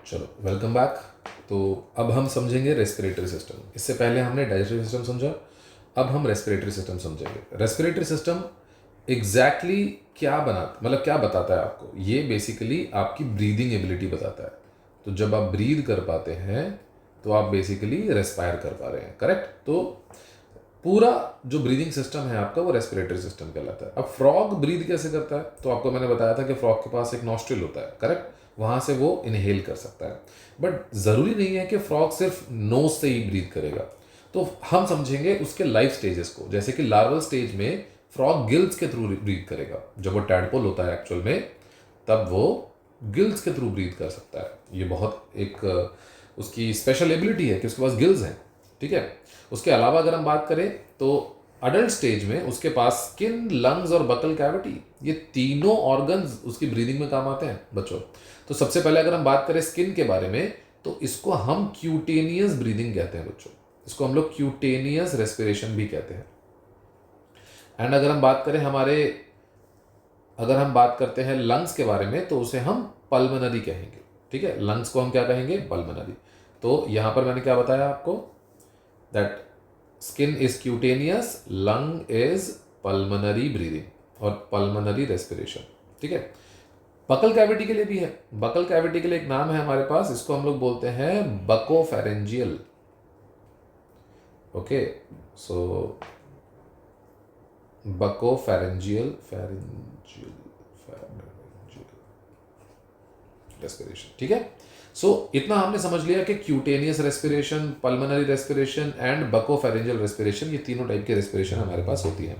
चलो welcome back. तो अब हम समझेंगे रेस्पिरेटरी सिस्टम। इससे पहले हमने डाइजेस्टिव सिस्टम समझा, अब हम रेस्पिरेटरी सिस्टम समझेंगे। रेस्पिरेटरी सिस्टम एग्जैक्टली क्या मतलब क्या बताता है आपको? ये बेसिकली आपकी ब्रीदिंग एबिलिटी बताता है। तो जब आप ब्रीद कर पाते हैं तो आप बेसिकली रेस्पायर कर पा रहे हैं, करेक्ट? तो पूरा जो ब्रीदिंग सिस्टम है आपका वो रेस्पिरेटरी सिस्टम कहलाता है। अब फ्रॉग ब्रीद कैसे करता है? तो आपको मैंने बताया था कि फ्रॉग के पास एक नॉस्ट्रिल होता है, करेक्ट? वहां से वो इनहेल कर सकता है। बट जरूरी नहीं है कि फ्रॉग सिर्फ नोज से ही ब्रीद करेगा। तो हम समझेंगे उसके लाइफ स्टेजेस को। जैसे कि लार्वल स्टेज में फ्रॉग गिल्स के थ्रू ब्रीद करेगा। जब वो टैडपोल होता है एक्चुअल में, तब वो गिल्स के थ्रू ब्रीद कर सकता है। ये बहुत एक उसकी स्पेशल एबिलिटी है कि उसके पास गिल्स हैं, ठीक है। उसके अलावा अगर हम बात करें तो अडल्ट स्टेज में उसके पास स्किन, लंग्स और बकल कैविटी, ये तीनों ऑर्गन्स उसकी ब्रीदिंग में काम आते हैं बच्चों। तो सबसे पहले अगर हम बात करें स्किन के बारे में, तो इसको हम क्यूटेनियस ब्रीदिंग कहते हैं बच्चों। इसको हम लोग क्यूटेनियस रेस्पिरेशन भी कहते हैं। एंड अगर हम बात करते हैं लंग्स के बारे में, तो उसे हम पल्मोनरी कहेंगे, ठीक है। लंग्स को हम क्या कहेंगे? पल्मोनरी। तो यहां पर मैंने क्या बताया आपको? That skin is cutaneous, lung is pulmonary breathing और पल्मोनरी रेस्पिरेशन, ठीक है। बकल कैविटी के लिए भी है। बकल कैविटी के लिए एक नाम है हमारे पास, इसको हम लोग बोलते हैं बकोफेरेंजियल। ओके, सो बकोफेरेंजियल रेस्पिरेशन, ठीक है। सो इतना हमने समझ लिया कि cutaneous respiration, pulmonary respiration and buccopharyngeal respiration, ये तीनों टाइप की रेस्पिरेशन हमारे पास होती है।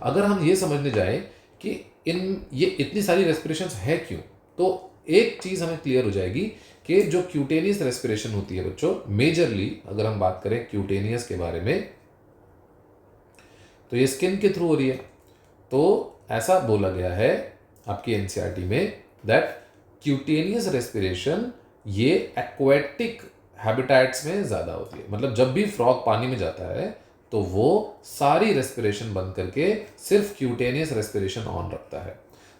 अगर हम ये समझने जाएं कि ये इतनी सारी रेस्पिरेशंस है क्यों, तो एक चीज हमें क्लियर हो जाएगी कि जो क्यूटेनियस रेस्पिरेशन होती है बच्चों, मेजरली अगर हम बात करें क्यूटेनियस के बारे में, तो ये स्किन के थ्रू हो रही है। तो ऐसा बोला गया है आपकी एनसीईआरटी में दैट क्यूटेनियस रेस्पिरेशन ये एक्वेटिक हैबिटेट्स में ज्यादा होती है। मतलब जब भी फ्रॉग पानी में जाता है तो वो सारी रेस्पिरेशन बंद करके सिर्फ क्यूटेनियस रेस्पिरेशन ऑन रखता है।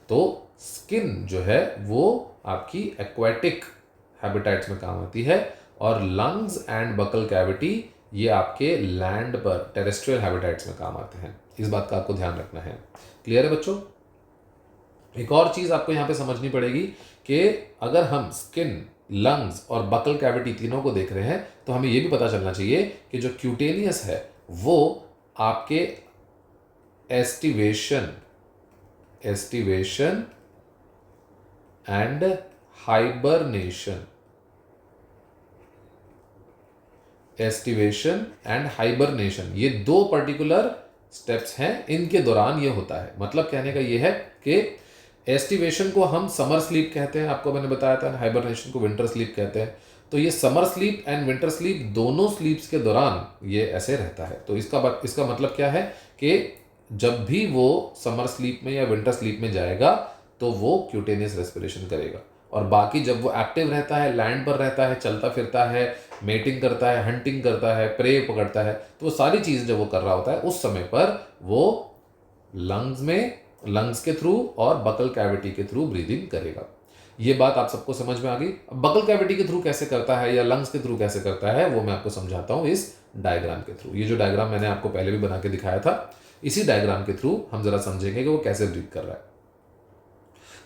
तो स्किन जो है वो आपकी एक्वेटिक हैबिटेट्स में काम आती है, और लंग्स एंड बकल कैविटी ये आपके लैंड पर टेरेस्ट्रियल हैबिटेट्स में काम आते हैं। इस बात का आपको ध्यान रखना है। क्लियर है बच्चों? एक और चीज आपको यहां पे समझनी पड़ेगी कि अगर हम स्किन, लंग्स और बकल कैविटी तीनों को देख रहे हैं, तो हमें यह भी पता चलना चाहिए कि जो क्यूटेनियस है वो आपके एस्टिवेशन एंड हाइबरनेशन ये दो पर्टिकुलर स्टेप्स हैं, इनके दौरान ये होता है। मतलब कहने का ये है कि एस्टिवेशन को हम समर स्लीप कहते हैं, आपको मैंने बताया था। हाइबरनेशन को विंटर स्लीप कहते हैं। तो ये summer sleep and winter sleep दोनों स्लीप्स के दौरान ये ऐसे रहता है। तो इसका मतलब क्या है कि जब भी वो समर स्लीप में या विंटर स्लीप में जाएगा तो वो क्यूटेनियस रेस्पिरेशन करेगा, और बाकी जब वो एक्टिव रहता है, लैंड पर रहता है, चलता फिरता है, मेटिंग करता है, हंटिंग करता है, प्रे पकड़ता है, तो वो सारी चीजें जब वो कर रहा होता है उस समय पर वो लंग्स के थ्रू और बकल कैविटी के थ्रू ब्रीदिंग करेगा। ये बात आप सबको समझ में आ गई। अब बकल कैविटी के थ्रू कैसे करता है या लंग्स के थ्रू कैसे करता है वो मैं आपको समझाता हूं इस डायग्राम के थ्रू। ये जो डायग्राम मैंने आपको पहले भी बना के दिखाया था, इसी डायग्राम के थ्रू हम जरा समझेंगे कि वो कैसे ब्रीथ कर रहा है।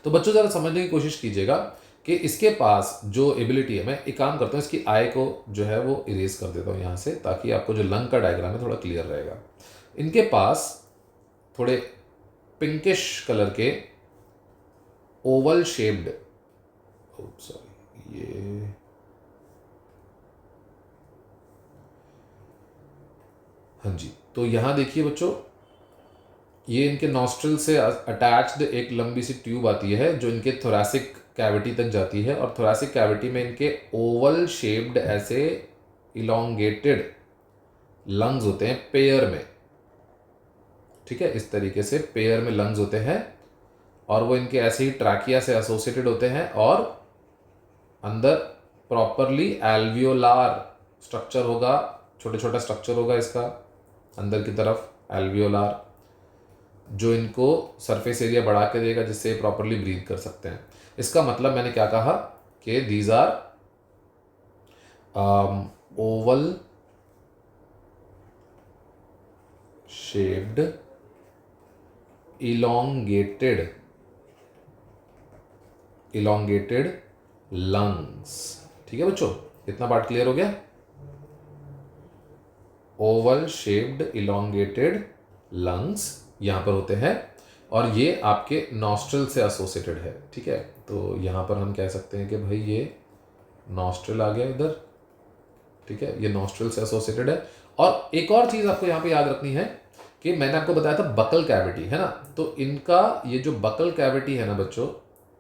तो बच्चों जरा समझने की कोशिश कीजिएगा कि इसके पास जो एबिलिटी है, मैं एक काम करता हूं, इसकी आई को जो है वो इरेज कर देता हूं यहां से, ताकि आपको जो लंग का डायग्राम है थोड़ा क्लियर रहेगा। इनके पास थोड़े पिंकिश कलर के ओवल शेप्ड, सॉरी ये हाँ जी, तो यहां देखिए बच्चों, ये इनके नॉस्ट्रल से अटैच्ड एक लंबी सी ट्यूब आती है जो इनके थोरैसिक कैविटी तक जाती है, और थोरैसिक कैविटी में इनके ओवल शेप्ड ऐसे इलोंगेटेड लंग्स होते हैं पेयर में, ठीक है। इस तरीके से पेयर में लंग्स होते हैं, और वो इनके ऐसे ही ट्रैकिया से एसोसिएटेड होते हैं, और अंदर प्रॉपरली एल्वियोलार स्ट्रक्चर होगा, छोटा छोटा स्ट्रक्चर होगा इसका अंदर की तरफ, एल्वियोलार, जो इनको सरफेस एरिया बढ़ा के देगा जिससे प्रॉपरली ब्रीथ कर सकते हैं। इसका मतलब मैंने क्या कहा कि these are oval shaped elongated lungs. ठीक है बच्चों, इतना पार्ट क्लियर हो गया। ओवल शेप्ड इलोंगेटेड लंग्स यहां पर होते हैं और ये आपके नॉस्ट्रल से एसोसिएटेड है। ठीक है, तो यहां पर हम कह सकते हैं कि भाई ये नॉस्ट्रल आ गया इधर। ठीक है, ये नॉस्ट्रल से एसोसिएटेड है। और एक और चीज आपको यहां पे याद रखनी है कि मैंने आपको बताया था बकल कैविटी है ना, तो इनका ये जो बकल कैविटी है ना बच्चों,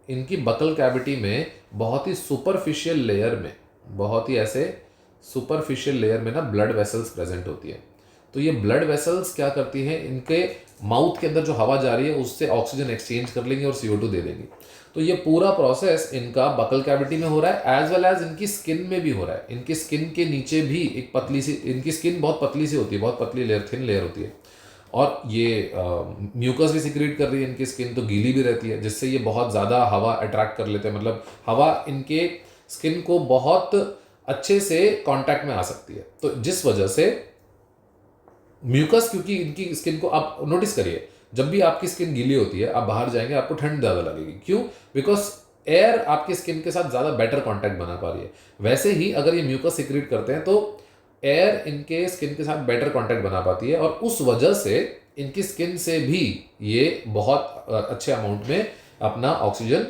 इनकी बकल कैविटी में बहुत ही सुपरफिशियल लेयर में, बहुत ही ऐसे सुपरफिशियल लेयर में ना ब्लड वेसल्स प्रेजेंट होती है। तो ये ब्लड वेसल्स क्या करती हैं, इनके माउथ के अंदर जो हवा जा रही है उससे ऑक्सीजन एक्सचेंज कर लेंगी और CO2 दे देंगी। तो ये पूरा प्रोसेस इनका बकल कैविटी में हो रहा है, एज वेल एज इनकी स्किन में भी हो रहा है। इनकी स्किन के नीचे भी एक पतली सी, इनकी स्किन बहुत पतली सी होती है, बहुत पतली लेयर, थिन लेयर होती है। और ये म्यूकस भी सिक्रीट कर रही है, इनकी स्किन तो गीली भी रहती है, जिससे ये बहुत ज़्यादा हवा अट्रैक्ट कर लेते हैं। मतलब हवा इनके स्किन को बहुत अच्छे से कांटेक्ट में आ सकती है। तो जिस वजह से म्यूकस, क्योंकि इनकी स्किन को आप नोटिस करिए, जब भी आपकी स्किन गीली होती है, आप बाहर जाएंगे आपको ठंड ज़्यादा लगेगी। क्यों? बिकॉज एयर आपकी स्किन के साथ ज़्यादा बेटर कांटेक्ट बना पा रही है। वैसे ही अगर ये म्यूकस सिक्रीट करते हैं तो एयर इनके स्किन के साथ बेटर कांटेक्ट बना पाती है, और उस वजह से इनकी स्किन से भी ये बहुत अच्छे अमाउंट में अपना ऑक्सीजन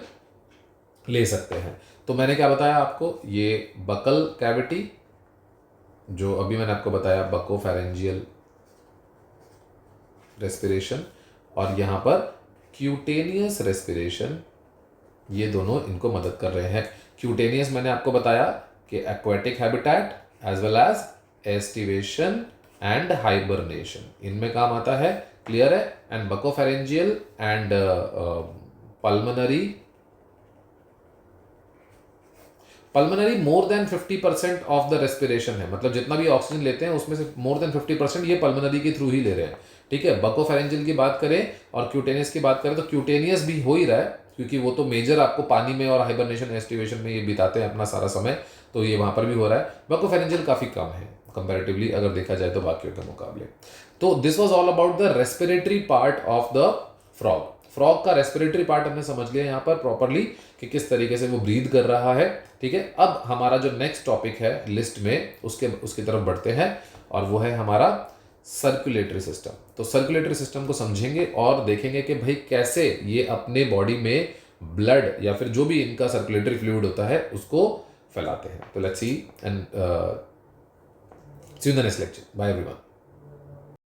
ले सकते हैं। तो मैंने क्या बताया आपको, ये बकल कैविटी जो अभी मैंने आपको बताया, बकोफेरेंजियल रेस्पिरेशन, और यहां पर क्यूटेनियस रेस्पिरेशन, ये दोनों इनको मदद कर रहे हैं। क्यूटेनियस मैंने आपको बताया कि aquatic habitat as well as aestivation and hibernation, इनमें काम आता है। क्लियर है? And buccopharyngeal and pulmonary more than 50% of the respiration है, मतलब जितना भी ऑक्सीजन लेते हैं उसमें से मोर देन 50% ये पल्मोनरी के थ्रू ही ले रहे हैं। ठीक है, बकोफेरेंजियल की बात करें और क्यूटेनियस की बात करें तो क्यूटेनियस भी हो ही रहा है, क्योंकि वो तो मेजर आपको पानी में और हाइबरनेशन एस्टिवेशन में ये बिताते हैं अपना सारा समय, तो ये वहां पर भी हो रहा है। बकोफेरेंजियल काफी कम है कंपैरेटिवली अगर देखा जाए तो बाकियों के मुकाबले। तो this was all about the respiratory part of the frog. Frog का रेस्पिरेटरी पार्ट हमने समझ लिया यहाँ पर प्रॉपरली कि किस तरीके से वो ब्रीथ कर रहा है। ठीक है, अब हमारा जो नेक्स्ट टॉपिक है लिस्ट में उसकी तरफ बढ़ते हैं, और वो है हमारा सर्कुलेटरी सिस्टम। तो सर्कुलेटरी सिस्टम को समझेंगे और देखेंगे कि भाई कैसे ये अपने बॉडी में ब्लड या फिर जो भी इनका सर्कुलेटरी फ्लूइड होता है उसको फैलाते हैं। तो let's see and see you in the next lecture. Bye everyone.